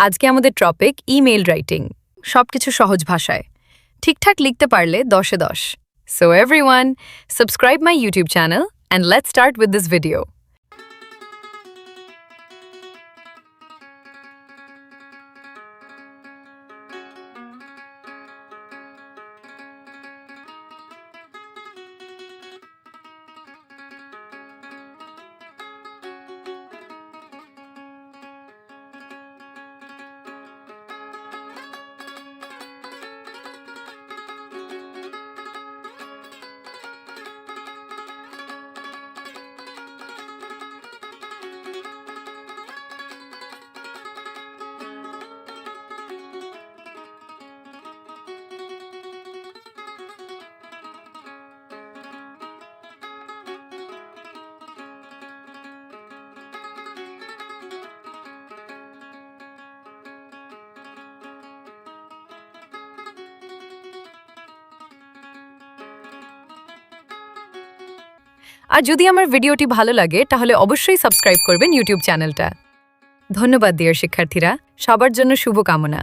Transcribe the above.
আজকে আমাদের topic email writing, সবকিছু সহজ ভাষায় ঠিকঠাক লিখতে পারলে 10-এ 10। So everyone, subscribe my YouTube channel and let's start with this video. আর যদি আমার ভিডিওটি ভালো লাগে তাহলে অবশ্যই সাবস্ক্রাইব করবেন ইউটিউব চ্যানেলটা। ধন্যবাদ ডিয়ার শিক্ষার্থীরা, সবার জন্য শুভকামনা।